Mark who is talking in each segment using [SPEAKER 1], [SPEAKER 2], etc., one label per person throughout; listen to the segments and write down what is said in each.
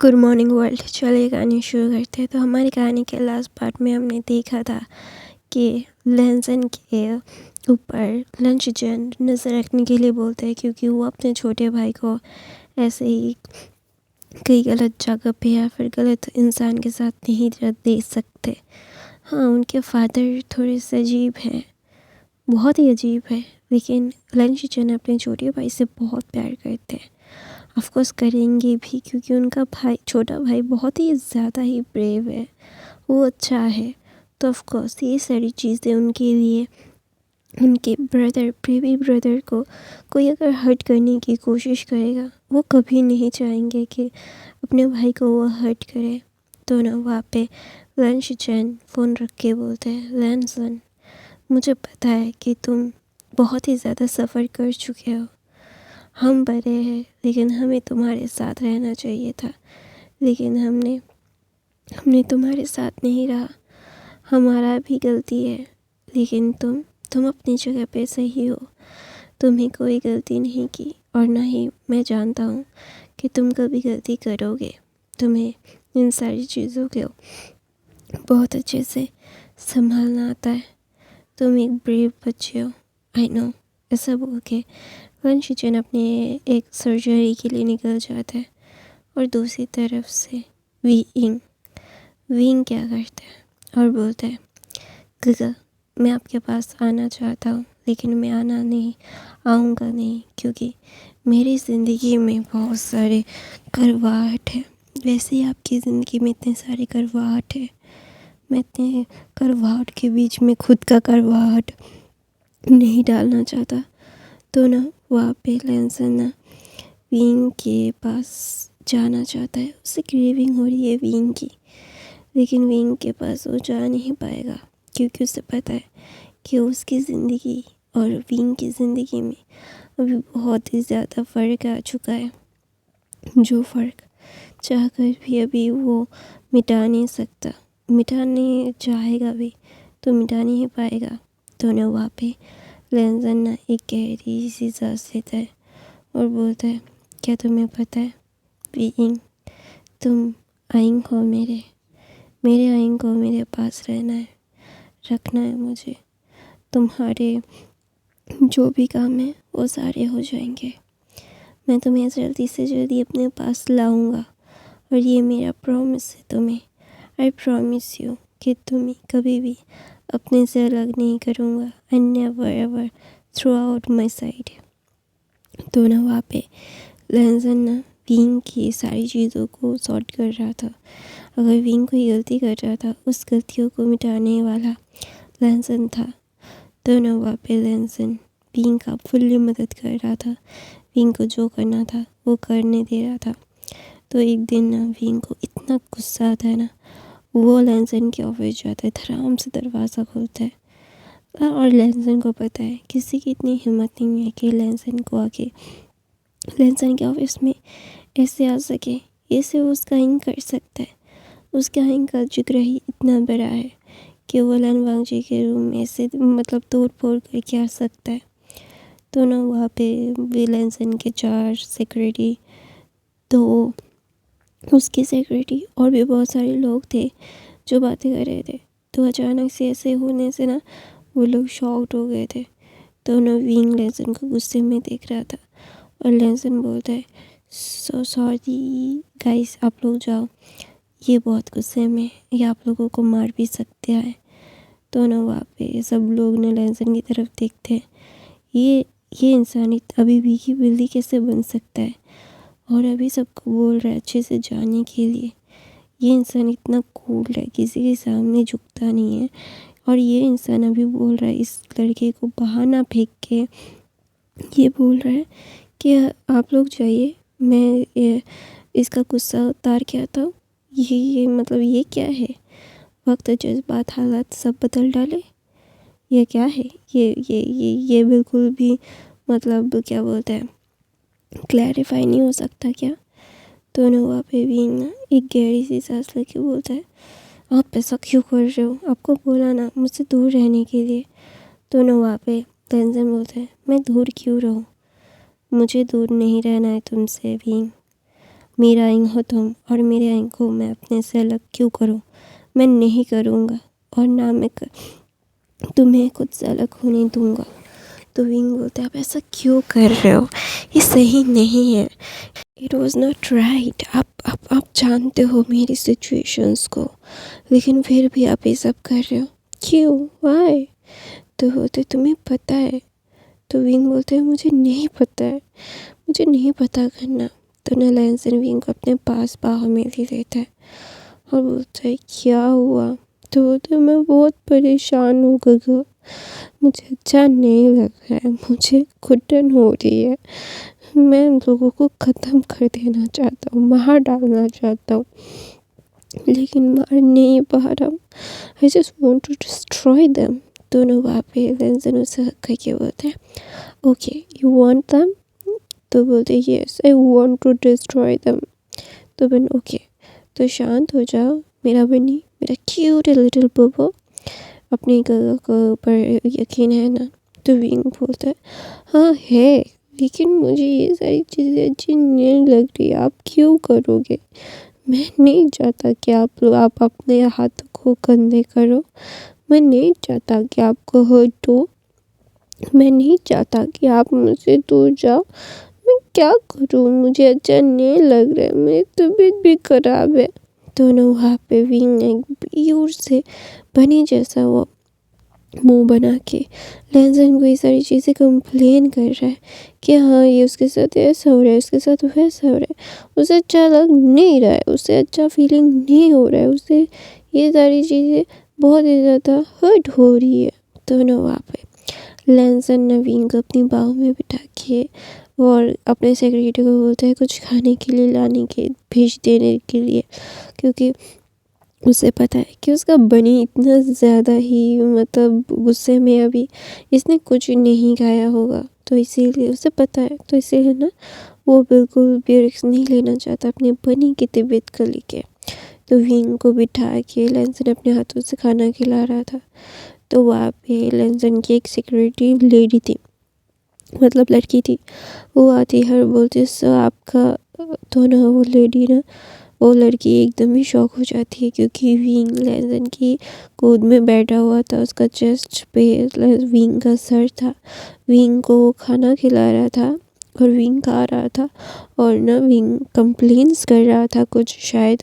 [SPEAKER 1] Good morning world. चलिए कहानी शुरू करते हैं। तो हमारी कहानी के लास्ट पार्ट में हमने देखा था कि लेंसन के ऊपर लंच जन नज़र रखने के लिए बोलते हैं, क्योंकि वो अपने छोटे भाई को ऐसे ही कई गलत जगह पे या फिर गलत इंसान के साथ नहीं दे सकते। हाँ, उनके फादर थोड़े से अजीब हैं, बहुत ही अजीब है, लेकिन लंच जन अपने छोटे भाई से बहुत प्यार करते हैं। ऑफकोर्स करेंगे भी, क्योंकि उनका भाई, छोटा भाई बहुत ही ज़्यादा ही ब्रेव है, वो अच्छा है। तो ऑफकोर्स ये सारी चीज़ें उनके लिए, उनके ब्रदर, बेबी ब्रदर को कोई अगर हर्ट करने की कोशिश करेगा, वो कभी नहीं चाहेंगे कि अपने भाई को वो हर्ट करे। तो ना वहाँ पे लंच जैन फ़ोन रख के बोलते हैं, लैंसन, मुझे पता है कि तुम बहुत ही ज़्यादा सफ़र कर चुके हो। हम बड़े हैं, लेकिन हमें तुम्हारे साथ रहना चाहिए था, लेकिन हमने तुम्हारे साथ नहीं रहा। हमारा भी गलती है, लेकिन तुम अपनी जगह पे सही हो। तुम्हें कोई गलती नहीं की, और ना ही मैं जानता हूँ कि तुम कभी गलती करोगे। तुम्हें इन सारी चीज़ों को बहुत अच्छे से संभालना आता है। तुम एक ब्रेव बच्चे हो, आई नो। ऐसा बोल के वंश जन अपने एक सर्जरी के लिए निकल जाता है, और दूसरी तरफ से विंग क्या करता है और बोलता है, गूगल, मैं आपके पास आना चाहता हूँ, लेकिन मैं आऊँगा नहीं, क्योंकि मेरी ज़िंदगी में बहुत सारे करवाहट है। वैसे ही आपकी ज़िंदगी में इतने सारे करवाहट है। मैं इतने करवाहट के बीच में खुद का करवाहट नहीं डालना चाहता। तो ना वहाँ पे लैंसन ना विंग के पास जाना चाहता है। उसे क्रेविंग हो रही है विंग की, लेकिन विंग के पास वो जा नहीं पाएगा, क्योंकि उसे पता है कि उसकी ज़िंदगी और विंग की ज़िंदगी में अभी बहुत ही ज़्यादा फ़र्क आ चुका है, जो फ़र्क चाहकर भी अभी वो मिटा नहीं सकता। मिटाने चाहेगा भी तो मिटा नहीं पाएगा। तो ना वहाँ पे लैंसन ना एक गहरी सी सांस लेता है और बोलता है, क्या तुम्हें पता है विंग, तुम आइंग हो, मेरे आइंग को मेरे पास रहना है, रखना है मुझे। तुम्हारे जो भी काम है वो सारे हो जाएंगे। मैं तुम्हें जल्दी से जल्दी अपने पास लाऊंगा, और ये मेरा प्रॉमिस है तुम्हें। आई प्रॉमिस यू कि तुम्हें कभी भी अपने से अलग नहीं करूँगा। I never ever through out my side. तो ना वहाँ पे लैंसन ना विंग की सारी चीज़ों को सॉर्ट कर रहा था। अगर विंग कोई गलती कर रहा था, उस गलतियों को मिटाने वाला लैंसन था। तो ना वहाँ पे लैंसन विंग का फुल्ली मदद कर रहा था। विंग को जो करना था वो करने दे रहा था। तो एक दिन ना विंग को इतना गुस्सा आता है ना, वो लैंसन के ऑफिस जाता है, धड़ाम से दरवाज़ा खोलता है। और लैंसन को पता है किसी की इतनी हिम्मत नहीं है कि लैंसन के ऑफिस में ऐसे आ सके। ये सिर्फ उसका हिंग कर सकता है। उसका हिंग का जिक्र ही इतना बड़ा है कि वो लन वांगजी के रूम में से मतलब तोड़ फोड़ करके आ सकता है। तो ना वहाँ पे लैंसन के 4 सिक्योरिटी, तो उसकी सिक्योरिटी और भी बहुत सारे लोग थे जो बातें कर रहे थे। तो अचानक से ऐसे होने से ना वो लोग शॉक्ड हो गए थे। तो ना विंग लैंसन को गुस्से में देख रहा था, और लैंसन बोलता है, सो सॉरी गाइस, आप लोग जाओ, ये बहुत गुस्से में, ये आप लोगों को मार भी सकते हैं। तो ना वहाँ पे सब लोग ना लैंसन की तरफ देखते हैं। ये इंसान अभी भी की बिल्ली कैसे बन सकता है, और अभी सबको बोल रहा है अच्छे से जाने के लिए। ये इंसान इतना कूल है, किसी के सामने झुकता नहीं है, और ये इंसान अभी बोल रहा है इस लड़के को बहाना फेंक के, ये बोल रहा है कि आप लोग जाइए, मैं इसका गुस्सा उतार के आता हूँ। ये मतलब ये क्या है? वक्त, जज्बात, हालात सब बदल डाले। ये क्या है? ये बिल्कुल भी मतलब क्या बोलते हैं, क्लैरिफाई नहीं हो सकता क्या? तो ना वहाँ पे भी ना एक गहरी सी सांस लेके बोलता है, आप ऐसा क्यों कर रहे हो? आपको बोला ना मुझसे दूर रहने के लिए। तो ना वहाँ पे लैंसन बोलता है, मैं दूर क्यों रहूँ? मुझे दूर नहीं रहना है तुमसे भी। मेरा आई हो तुम और मेरे आई को मैं अपने से अलग क्यों करूं? मैं नहीं करूँगा और ना मैं तुम्हें खुद से अलग होने दूंगा। तो विंग बोलते आप ऐसा क्यों कर रहे हो? ये सही नहीं है। It was not right. आप जानते हो मेरी सिचुएशंस को, लेकिन फिर भी आप ये सब कर रहे हो क्यों? वाई? तो बोलते तुम्हें पता है? तो विंग बोलते हैं मुझे नहीं पता है, मुझे नहीं पता करना। तो ना लैंसन विंग को अपने पास बाहों में ले लेता है और बोलता है क्या हुआ? तो बोलते मैं बहुत परेशान हूँ गगा, मुझे अच्छा नहीं लग रहा है, मुझे घुटन हो रही है, मैं उन लोगों को ख़त्म कर देना चाहता हूँ, मार डालना चाहता हूँ, लेकिन मार नहीं पा रहा हूँ। I just want to destroy them. दोनों वहाँ पे लैंसन उसे हक करके बोलते हैं ओके यू वॉन्ट देम? तो बोलते yes I want to destroy them. तो बन ओके तो शांत हो जाओ मेरा बनी, मेरा क्यूट लिटिल बुबो, अपने गगा को ऊपर यकीन है ना? तो विंग बोलता है हाँ है, लेकिन मुझे ये सारी चीज़ें अच्छी नहीं लग रही, आप क्यों करोगे? मैं नहीं चाहता कि आप अपने हाथों को गंदे करो, मैं नहीं चाहता कि आपको हर्ट हो, मैं नहीं चाहता कि आप मुझसे दूर जाओ, मैं क्या करूँ? मुझे अच्छा नहीं लग रहा है, मेरी तबीयत भी ख़राब है। दोनों वहाँ पे विंग एक प्योर से बनी जैसा वो मुंह बना के लैंसन को ये सारी चीज़ें कंप्लेन कर रहा है कि हाँ ये उसके साथ ऐसा हो रहा है, उसके साथ वैसा हो रहा है, उसे अच्छा लग नहीं रहा है, उसे अच्छा फीलिंग नहीं हो रहा है, उसे ये सारी चीज़ें बहुत ही ज़्यादा हर्ट हो रही है। दोनों वहाँ पे लैंसन नवीन को अपनी बाहों में बिठा के और अपने सेक्रेटरी को बोलता है कुछ खाने के लिए लाने के भेज देने के लिए, क्योंकि उसे पता है कि उसका बनी इतना ज़्यादा ही मतलब गुस्से में अभी इसने कुछ नहीं खाया होगा, तो इसीलिए उसे पता है, तो इसीलिए ना वो बिल्कुल भी रिस्क नहीं लेना चाहता अपने बनी की तबीयत को लेके। तो विंग को बिठा के लैंसन अपने हाथों से खाना खिला रहा था। तो वहाँ पे लैंसन की एक सिक्योरिटी लेडी थी, मतलब लड़की थी, वो आती हर बोलती सर आपका, तो ना वो लेडी ना वो लड़की एकदम ही शॉक हो जाती है, क्योंकि विंग लैंसन की गोद में बैठा हुआ था, उसका चेस्ट पे विंग का सर था, विंग को वो खाना खिला रहा था और विंग खा रहा था, और ना विंग कंप्लेंट्स कर रहा था कुछ शायद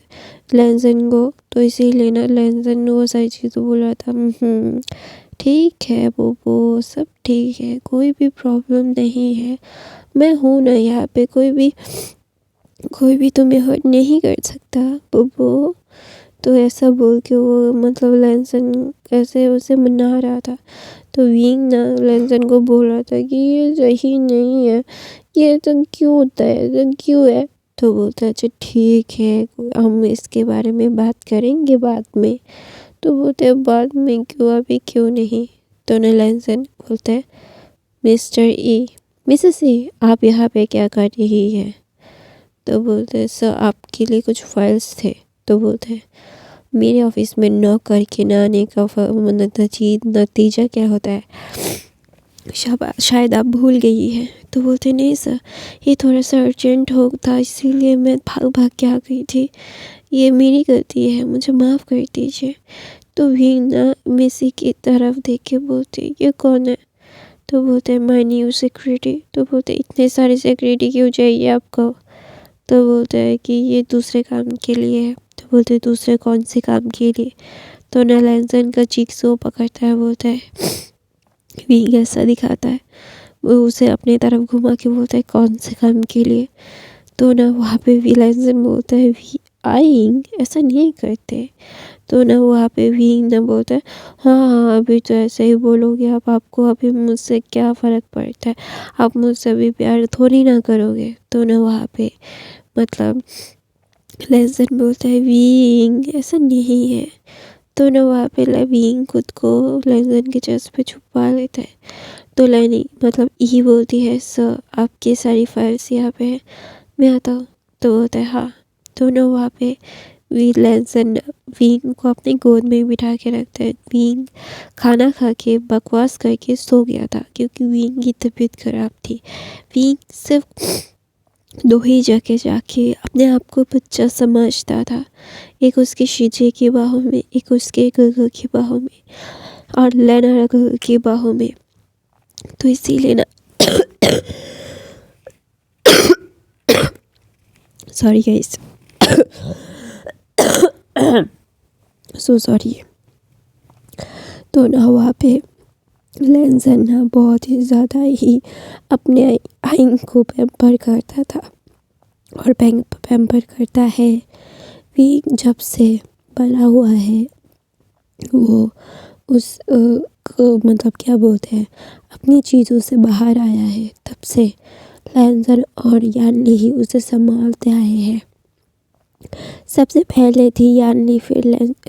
[SPEAKER 1] लैंसन को, तो इसीलिए ना लैंसन ने वो सारी चीज़ें बोल रहा था ठीक है वो सब ठीक है, कोई भी प्रॉब्लम नहीं है, मैं हूँ ना यहाँ पे, कोई भी तुम्हें हर्ट नहीं कर सकता बुबो। तो ऐसा बोल के वो मतलब लैंसन ऐसे उसे मना रहा था। तो विंग ना लैंसन को बोल रहा था कि ये सही नहीं है, ये तो क्यों होता है, तो क्यों है? तो बोलता अच्छा ठीक है हम इसके बारे में बात करेंगे बाद में। तो बोलते बाद में क्यों, अभी क्यों नहीं? तो ना लैंसन बोलता है मिस्टर ई, मिसेस ई आप यहाँ पे क्या कर रही है? तो बोलते सर आपके लिए कुछ फाइल्स थे। तो बोलते मेरे ऑफिस में नॉक करके ना आने का नतीजा क्या होता है? शायद आप भूल गई हैं। तो बोलते नहीं सर ये थोड़ा सा अर्जेंट हो था, इसीलिए मैं भाग भाग के आ गई थी, ये मेरी गलती है, मुझे माफ़ कर दीजिए। तो भी ना मिसी की तरफ देख के बोलते ये कौन है? तो बोलते माय न्यू सिक्योरिटी। तो बोलते इतने सारे सिक्योरिटी क्यों चाहिए आपको? तो बोलता है कि ये दूसरे काम के लिए है। तो बोलते दूसरे कौन से काम के लिए? तो ना लैंसन का चीक से वो पकड़ता है, बोलता है विंग ऐसा दिखाता है, वो उसे अपने तरफ घुमा के बोलता है कौन से काम के लिए? तो ना वहाँ पे भी लैंसन बोलता है वी आइंग ऐसा नहीं करते। तो ना वहाँ पे विंग ना बोलता है हाँ अभी तो ऐसे ही बोलोगे आप, आपको अभी मुझसे क्या फ़र्क पड़ता है, आप मुझसे अभी प्यार थोड़ी ना करोगे। तो ना वहाँ पे मतलब लैंसन बोलता है विंग ऐसा नहीं है। तो ना वहाँ पे विंग खुद को लैंसन के चेस्ट पे छुपा लेता है। तो लैनी मतलब ई बोलती है सर आपकी सारी फाइल्स यहाँ पे है, मैं आता हूँ। तो बोलता है हाँ। तो ना वहाँ पे लैंसन विंग को अपनी गोद में बिठा के रखता है। विंग खाना खा के बकवास करके सो गया था, क्योंकि विंग की तबीयत खराब थी। विंग सिर्फ दो ही जगह जाके अपने आप को बच्चा समझता था। एक उसके शीजे की बाहों में, एक उसके गगल की बाहों में और लेना गगल की बाहों में। तो इसीलिए ना सॉरी गाइस, सो सॉरी। तो ना वहाँ पे लेंसन ना बहुत ही ज़्यादा ही अपने आइन को पैम्पर करता था और पैम्पर करता है। भी जब से बड़ा हुआ है वो उस मतलब क्या बोलते हैं, अपनी चीज़ों से बाहर आया है, तब से लेंसन और यानली ही उसे संभालते आए हैं। सबसे पहले थी यानली, फिर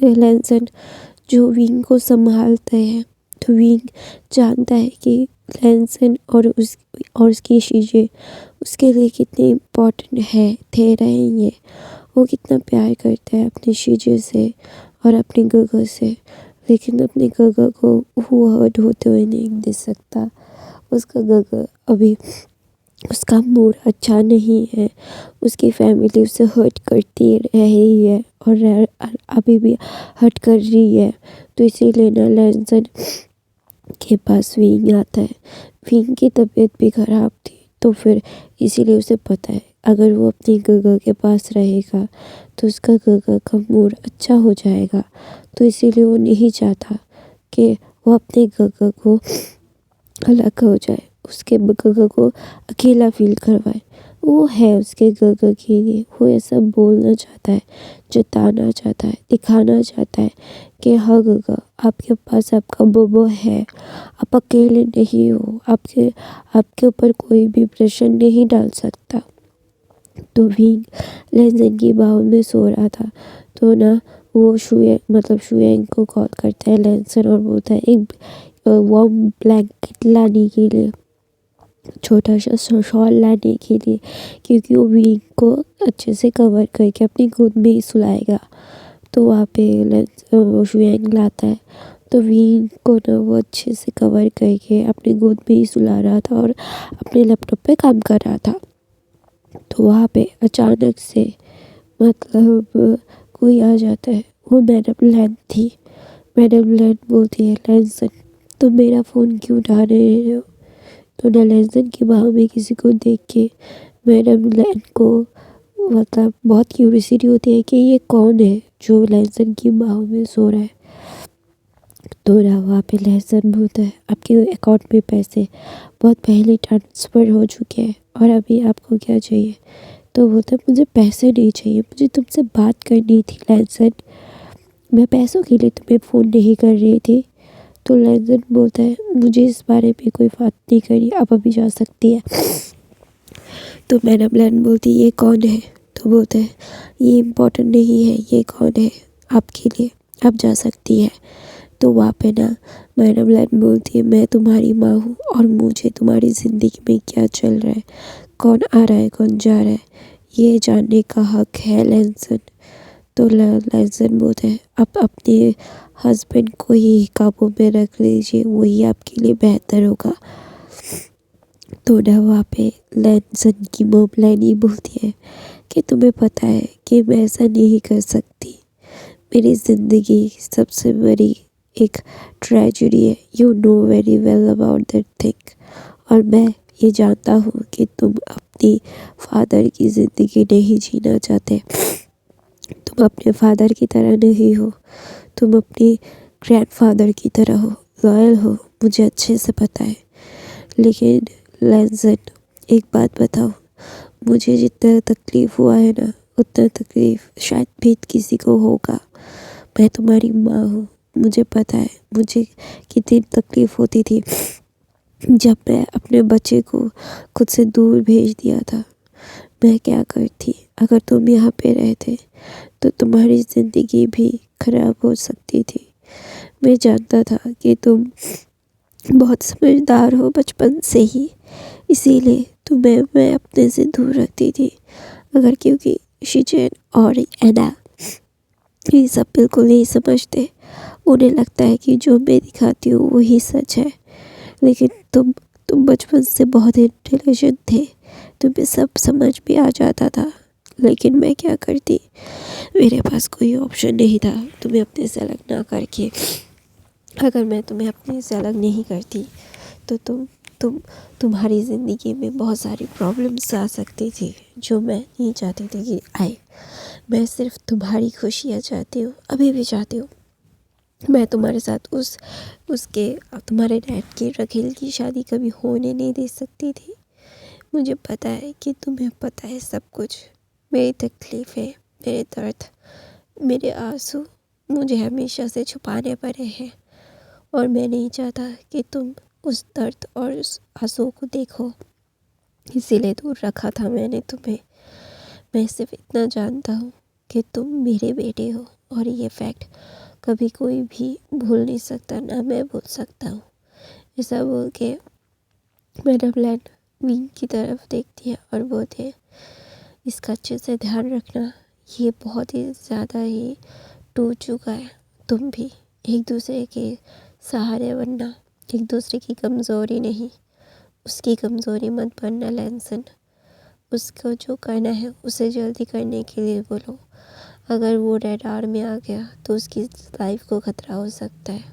[SPEAKER 1] लेंसन जो विंग को संभालते हैं। तो विंग जानता है कि लेंसन और उसकी चीज़ें उसके लिए कितनी इम्पोर्टेंट रहेंगे। वो कितना प्यार करता है अपनी चीज़ों से और अपने गगल से, लेकिन अपने गगल को वो हर्ट होते हुए नहीं देख सकता। उसका गगल अभी उसका मूड अच्छा नहीं है, उसकी फैमिली उसे हर्ट करती रही है और अभी भी हर्ट कर रही है। तो इसीलिए ना लेंसन के पास विंग आता है। विंग की तबीयत भी ख़राब थी, तो फिर इसीलिए उसे पता है अगर वो अपनी गगल के पास रहेगा तो उसका गगल का मूड अच्छा हो जाएगा। तो इसीलिए वो नहीं चाहता कि वो अपने गगल को अलग हो जाए, उसके गगल को अकेला फील करवाए। वो है उसके गगल के लिए, वो ऐसा बोलना चाहता है, जताना चाहता है, दिखाना चाहता है कि हाँ गगल, आपके पास आपका बोबो है, आप अकेले नहीं हो, आपके ऊपर कोई भी प्रेशर नहीं डाल सकता। तो विंग लेंसन की बाहों में सो रहा था। तो ना वो शुएंग को कॉल करता है लेंसन और बोलता है एक वार्म ब्लैंकेट लाने के लिए, छोटा सा शॉल लाने के लिए, क्योंकि वो विंग को अच्छे से कवर करके अपनी गोद में ही सुलाएगा। तो वहाँ पे वो शुएंग लाता है। तो विंग को ना वो अच्छे से कवर करके अपनी गोद में ही सुला रहा था और अपने लैपटॉप पे काम कर रहा था। तो वहाँ पे अचानक से मतलब कोई आ जाता है। वो मैडम लैन थी। मैडम लैन बोलती है लेंसन, तुम मेरा फ़ोन क्यों उठा रहे हो? तो ना लेंसन की बाहों में किसी को देख के मैडम लैन को मतलब बहुत क्यूरियोसिटी होती है कि ये कौन है जो लेंसन की बाहों में सो रहा है। तो ना वहाँ पे लेंसन बोलता है आपके अकाउंट में पैसे बहुत पहले ट्रांसफ़र हो चुके हैं और अभी आपको क्या चाहिए? तो बोलता है मुझे पैसे नहीं चाहिए, मुझे तुमसे बात करनी थी लेंसन, मैं पैसों के लिए तुम्हें फ़ोन नहीं कर रही थी। तो लेंसन बोलता है मुझे इस बारे में कोई बात नहीं करनी, आप अभी जा सकती है। तो मैडम लैन बोलती ये कौन है? तो बोलता है ये इम्पोर्टेंट नहीं है, ये कौन है आपके लिए, आप जा सकती है। तो वहाँ पे ना मैडम लैन बोलती है मैं तुम्हारी माँ हूँ और मुझे तुम्हारी ज़िंदगी में क्या चल रहा है, कौन आ रहा है, कौन जा रहा है, ये जानने का हक है लेंसन। तो लेंसन बोलता है आप अपने हस्बैंड को ही काबू में रख लीजिए, वही आपके लिए बेहतर होगा। तो ना वहाँ पे लेंसन की मॉम लैनी बोलती है कि तुम्हें पता है कि मैं ऐसा नहीं कर सकती, मेरी ज़िंदगी सबसे बड़ी एक ट्रेजेडी है, you know very well about that thing. और मैं ये जानता हूँ कि तुम अपनी फादर की ज़िंदगी नहीं जीना चाहते, तुम अपने फादर की तरह नहीं हो, तुम अपनी ग्रैंडफादर की तरह हो, लॉयल हो, मुझे अच्छे से पता है। लेकिन लेंसन एक बात बताओ, मुझे जितना तकलीफ़ हुआ है ना उतना तकलीफ़ शायद भी किसी को होगा। मैं तुम्हारी माँ हूँ, मुझे पता है मुझे कितनी तकलीफ़ होती थी जब मैं अपने बच्चे को खुद से दूर भेज दिया था। मैं क्या करती अगर तुम यहाँ पे रहते, तो तुम्हारी ज़िंदगी भी ख़राब हो सकती थी। मैं जानता था कि तुम बहुत समझदार हो बचपन से ही, इसीलिए तुम्हें मैं अपने से दूर रखती थी। अगर क्योंकि शिजेन और एना ये सब बिल्कुल नहीं समझते, उन्हें लगता है कि जो मैं दिखाती हूँ वही सच है। लेकिन तुम बचपन से बहुत इंटेलिजेंट थे, तुम्हें सब समझ में आ जाता था, लेकिन मैं क्या करती, मेरे पास कोई ऑप्शन नहीं था तुम्हें अपने से अलग ना करके। अगर मैं तुम्हें अपने से अलग नहीं करती तो तुम्हारी ज़िंदगी में बहुत सारी प्रॉब्लम्स आ सकती थी, जो मैं नहीं चाहती थी कि आए। मैं सिर्फ तुम्हारी खुशियाँ चाहती हूँ, अभी भी चाहती हूँ। मैं तुम्हारे साथ उसके तुम्हारे डैड की रखील की शादी कभी होने नहीं दे सकती थी। मुझे पता है कि तुम्हें पता है सब कुछ, मेरी तकलीफ़ें, मेरे दर्द, मेरे आंसू मुझे हमेशा से छुपाने पड़े हैं, और मैं नहीं चाहता कि तुम उस दर्द और उस आंसू को देखो, इसीलिए दूर रखा था मैंने तुम्हें। मैं सिर्फ इतना जानता हूँ कि तुम मेरे बेटे हो, और ये फैक्ट कभी कोई भी भूल नहीं सकता, ना मैं भूल सकता हूँ। ऐसा बोल के मैडम लैन विंग की तरफ देखती है और बोलती है, इसका अच्छे से ध्यान रखना, ये बहुत ही ज़्यादा ही टूट चुका है। तुम भी एक दूसरे के सहारे बनना, एक दूसरे की कमज़ोरी नहीं, उसकी कमज़ोरी मत बनना लैंसन। उसको जो करना है उसे जल्दी करने के लिए बोलो। अगर वो रडार में आ गया तो उसकी लाइफ को ख़तरा हो सकता है।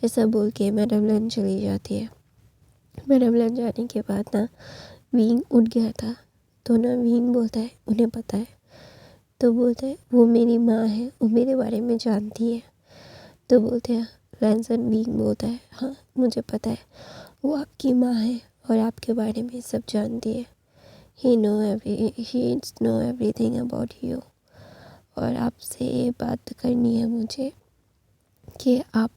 [SPEAKER 1] ऐसा बोल के मैडम लैन चली जाती है। मैडम लैन जाने के बाद ना विंग उठ गया था, तो ना विंग बोलता है उन्हें पता है, तो बोलता है वो मेरी माँ है, वो मेरे बारे में जानती है। तो बोलते हैं लैंसन, विंग बोलता है हाँ मुझे पता है, वो आपकी माँ है और आपके बारे में सब जानती है। ही नो एवरीथिंग अबाउट यू। और आपसे ये बात करनी है मुझे कि आप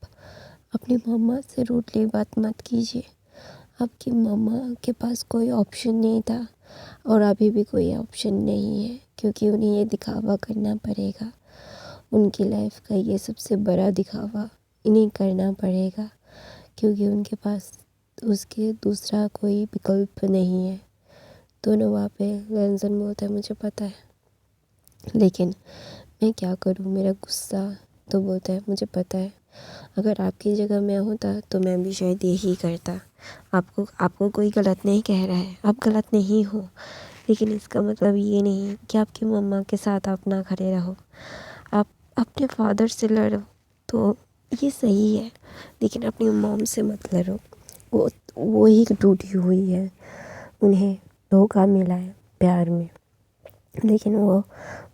[SPEAKER 1] अपनी मम्मा से रूडली बात मत कीजिए। आपकी मम्मा के पास कोई ऑप्शन नहीं था, और अभी भी कोई ऑप्शन नहीं है, क्योंकि उन्हें ये दिखावा करना पड़ेगा। उनकी लाइफ का ये सबसे बड़ा दिखावा इन्हें करना पड़ेगा, क्योंकि उनके पास उसके दूसरा कोई विकल्प नहीं है। दोनों वहाँ पे लैंसन बोलता है मुझे पता है, लेकिन मैं क्या करूँ, मेरा गुस्सा। तो बोलता है मुझे पता है, अगर आपकी जगह मैं होता तो मैं भी शायद यही करता। आपको कोई गलत नहीं कह रहा है, आप गलत नहीं हो, लेकिन इसका मतलब ये नहीं कि आपकी मम्मा के साथ आप ना खड़े रहो। आप अपने फादर से लड़ो तो ये सही है, लेकिन अपनी मॉम से मत लड़ो। वो ही टूटी हुई है, उन्हें धोखा मिला है प्यार में, लेकिन वो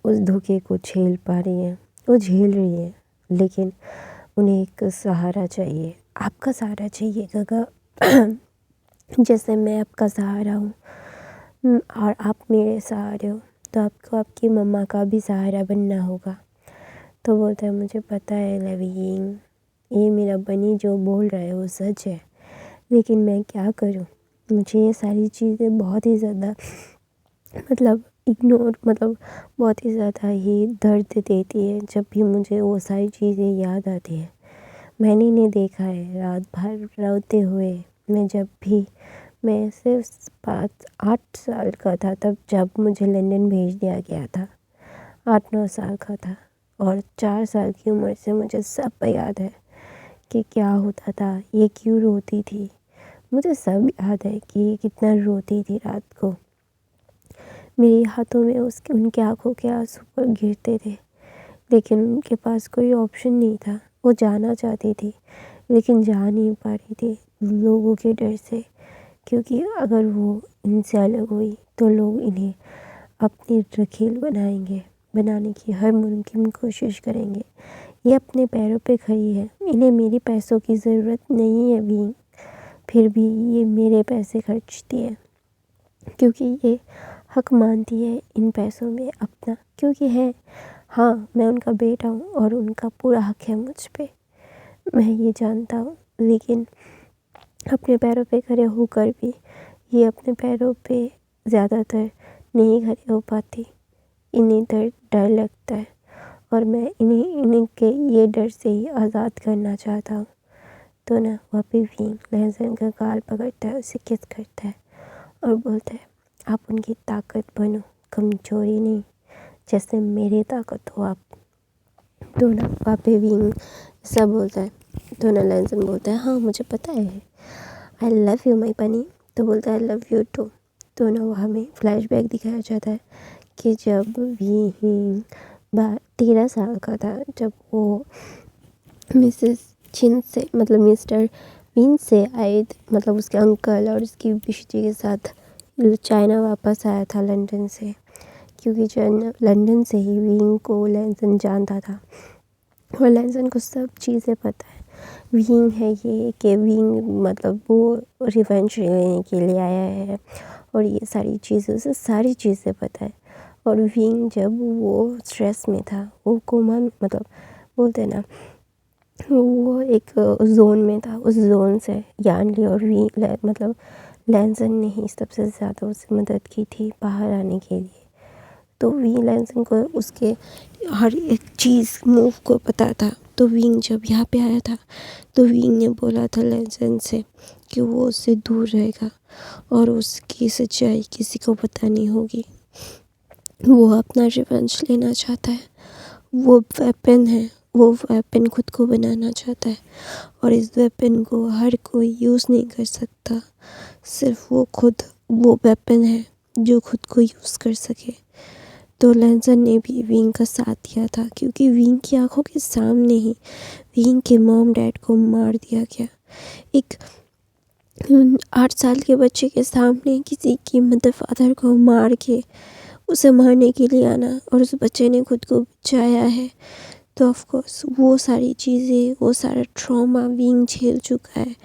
[SPEAKER 1] उस धोखे को झेल पा रही है, वो झेल रही है, लेकिन उन्हें एक सहारा चाहिए। आपका सहारा चाहिए गगा। जैसे मैं आपका सहारा हूँ और आप मेरे सहारे हो, तो आपको आपकी मम्मा का भी सहारा बनना होगा। तो बोलता है मुझे पता है लविंग, ये मेरा बनी जो बोल रहा है वो सच है, लेकिन मैं क्या करूँ, मुझे ये सारी चीज़ें बहुत ही ज़्यादा बहुत ही ज़्यादा ही दर्द देती है जब भी मुझे वो सारी चीज़ें याद आती है। मैंने इन्हें देखा है रात भर रोते हुए। मैं सिर्फ 8 साल का था तब, जब मुझे लंदन भेज दिया गया था। 8-9 साल का था, और 4 साल की उम्र से मुझे सब याद है कि क्या होता था, ये क्यों रोती थी। मुझे सब याद है कि ये कितना रोती थी रात को। मेरे हाथों में उनके आंखों के आंसू पर गिरते थे, लेकिन उनके पास कोई ऑप्शन नहीं था। वो जाना चाहती थी, लेकिन जा नहीं पा रही थी लोगों के डर से, क्योंकि अगर वो इनसे अलग हुई तो लोग इन्हें अपनी रखील बनाने की हर मुमकिन कोशिश करेंगे। ये अपने पैरों पे खड़ी है, इन्हें मेरी पैसों की ज़रूरत नहीं है भी, फिर भी ये मेरे पैसे खर्चती है, क्योंकि ये हक मानती है इन पैसों में अपना, क्योंकि है हाँ मैं उनका बेटा हूँ और उनका पूरा हक है मुझ पे, मैं ये जानता हूँ। लेकिन अपने पैरों पे खड़े होकर भी ये अपने पैरों पे ज़्यादातर नहीं खड़े हो पाती। इन्हें डर लगता है, और मैं इन्हें के ये डर से ही आज़ाद करना चाहता हूँ। तो ना वापी भी लहसन का गाल पकड़ता है, उसे किस करता है और बोलता है आप उनकी ताकत बनो, कमजोरी नहीं, जैसे मेरी ताकत हो आप। तो ना वापी भी सब बोलता है। तो ना लहसन बोलता है हाँ मुझे पता है, आई लव यू माई बनी। तो बोलता है आई लव यू टू। तो ना वो हमें फ्लैशबैक दिखाया जाता है कि जब विंग 13 साल का था, जब वो मिसेस चिन से मतलब मिस्टर विन से आए मतलब उसके अंकल और उसकी बिशती के साथ चाइना वापस आया था लंदन से, क्योंकि लंदन से ही विंग को लैंसन जानता था और लैंसन को सब चीज़ें पता है। विंग है ये कि विंग मतलब वो रिवेंज लेने के लिए आया है और ये सारी चीज़ें उसे सारी चीज़ें पता है। और विंग जब वो स्ट्रेस में था, वो कोमा मतलब बोलते ना, वो एक जोन में था, उस जोन से यान ली और मतलब लैंसन ने ही सबसे ज़्यादा उससे मदद की थी बाहर आने के लिए। तो विंग लैंसन को उसके हर एक चीज़ मूव को पता था। तो विंग जब यहाँ पे आया था तो विंग ने बोला था लैंसन से कि वो उससे दूर रहेगा और उसकी सच्चाई किसी को पता नहीं होगी। वो अपना रिवेंज लेना चाहता है, वो वेपन है, वो वेपन खुद को बनाना चाहता है और इस वेपन को हर कोई यूज़ नहीं कर सकता, सिर्फ वो खुद वो वेपन है जो खुद को यूज़ कर सके। तो लैंसन ने भी विंग का साथ दिया था, क्योंकि विंग की आंखों के सामने ही विंग के मॉम डैड को मार दिया गया। एक 8 साल के बच्चे के सामने किसी की मदर फादर को मार के उसे मारने के लिए आना और उस बच्चे ने खुद को बचाया है, तो ऑफ कोर्स वो सारी चीज़ें, वो सारा ट्रॉमा विंग झेल चुका है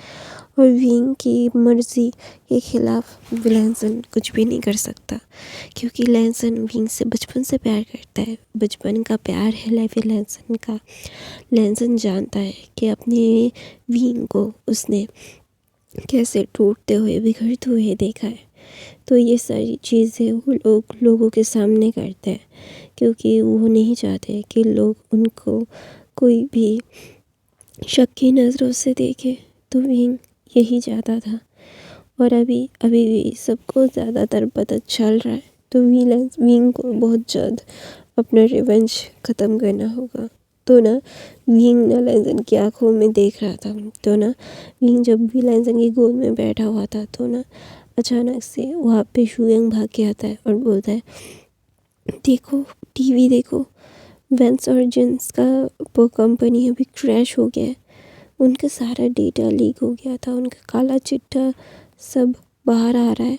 [SPEAKER 1] और विंग की मर्ज़ी के खिलाफ लैंसन कुछ भी नहीं कर सकता, क्योंकि लैंसन विंग से बचपन से प्यार करता है, बचपन का प्यार है लाइफ लैंसन का। लैंसन जानता है कि अपने विंग को उसने कैसे टूटते हुए बिखरते हुए देखा है। तो ये सारी चीज़ें वो लोगों के सामने करते हैं, क्योंकि वो नहीं चाहते कि लोग उनको कोई भी शक की नज़रों से देखे। तो विंग यही चाहता था और अभी भी सबको ज़्यादातर पता चल रहा है। तो विंग को बहुत जल्द अपना रिवेंज ख़त्म करना होगा। तो ना विंग ना लैंसन की आँखों में देख रहा था। तो ना विंग जब भी लैंसन की गोद में बैठा हुआ था, तो ना अचानक से वहाँ पे शुयंग भाग के आता है और बोलता है, देखो टीवी देखो, वेंस और जिन्स का वो कंपनी अभी क्रैश हो गया है, उनका सारा डेटा लीक हो गया था, उनका काला चिट्ठा सब बाहर आ रहा है,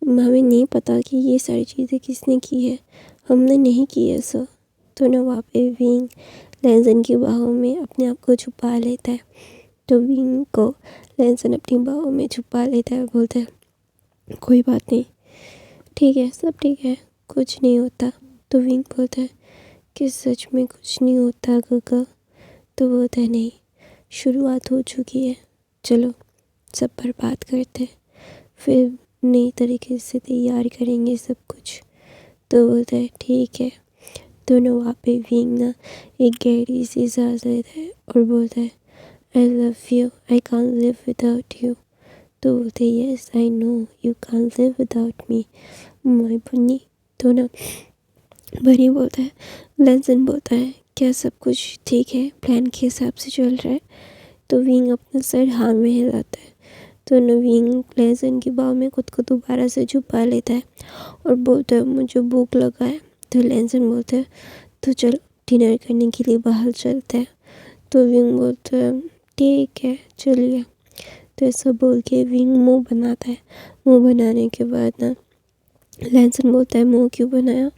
[SPEAKER 1] हमें नहीं पता कि ये सारी चीज़ें किसने की है, हमने नहीं की है सर। तो ना वहाँ पे विंग लैंसन की बाहों में अपने आप को छुपा लेता है। तो विंग को लैंसन अपनी बाहों में छुपा लेता है, बोलता है कोई बात नहीं, ठीक है, सब ठीक है, कुछ नहीं होता। तो विंग बोलता है कि सच में कुछ नहीं होता गगा। तो बोलता है नहीं, शुरुआत हो चुकी है, चलो सब पर बात करते हैं, फिर नई तरीके से तैयार करेंगे सब कुछ। तो बोलता है ठीक है। तो ना वहाँ पे विंग ना एक गहरी सी सांस लेता है और बोलता है I love you, I can't live without you. तो बोलते हैं yes I know you can't live without me my bunny. तो ना बनी बोलता है, लैंसन बोलता है क्या सब कुछ ठीक है, प्लान के हिसाब से चल रहा है। तो विंग अपना सर हाँ में हिलाता है। तो ना विंग लैंसन की बाह में खुद को दोबारा से छुपा लेता है और बोलता है मुझे भूख लगा है। तो लैंसन बोलता है तो चल डिनर करने के लिए बाहर चलते हैं। तो विंग बोलता है ठीक है चलिए। तो ऐसा बोल के विंग मुँह बनाता है। मुँह बनाने के बाद ना लैंसन बोलता है मुँह क्यों बनाया।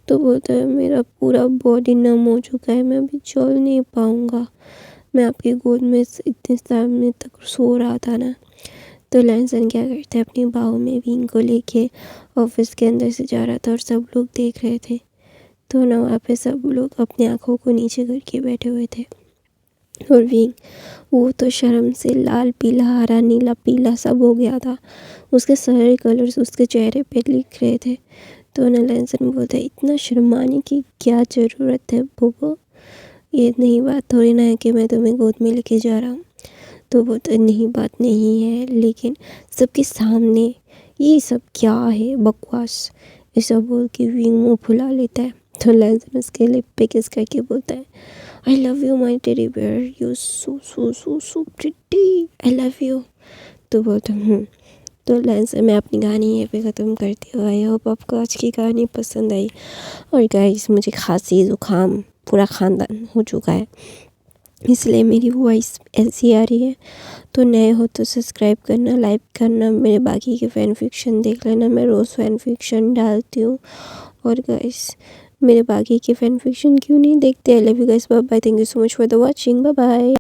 [SPEAKER 1] तो बोलता है मेरा पूरा बॉडी नम हो चुका है, मैं अभी चल नहीं पाऊँगा, मैं आपकी गोद में इतने सामने तक सो रहा था ना। तो लैंसन क्या करता है, अपनी बाहों में विंग को लेके ऑफिस के अंदर से जा रहा था और सब लोग देख रहे थे। तो ना वहाँ पे सब लोग अपनी आँखों को नीचे करके बैठे हुए थे और विंग वो तो शर्म से लाल पीला हरा नीला पीला सब हो गया था, उसके सारे कलर्स उसके चेहरे पे लिख रहे थे। तो ना लैंसन बोलता है इतना शर्माने की क्या ज़रूरत है बोबो, ये नई बात थोड़ी ना है कि मैं तुम्हें गोद में लेके जा रहा हूँ। तो वो तो नहीं बात नहीं है, लेकिन सबके सामने ये सब क्या है बकवास, ऐसा बोल के विंग मुँह फुला लेता है। तो लैंसन उसके लिप पे किस करके बोलता है I love you my teddy bear, you so so so so pretty, I love you. तो बोलता तो लेंस मैं अपनी कहानी यहीं पे ख़त्म करती हूँ। आई होप आपको आज की कहानी पसंद आई। और गाइस मुझे खांसी ज़ुकाम पूरा ख़ानदान हो चुका है, इसलिए मेरी वॉइस ऐसी आ रही है। तो नए हो तो सब्सक्राइब करना, लाइक करना, मेरे बाकी के फ़ैन फिक्शन देख लेना, मैं रोज़ फ़ैन फिक्शन डालती हूँ। और गाइस मेरे बाकी के फ़ैन फिक्शन क्यों नहीं देखते? I love you guys, bye bye, thank you so much for the watching, bye bye.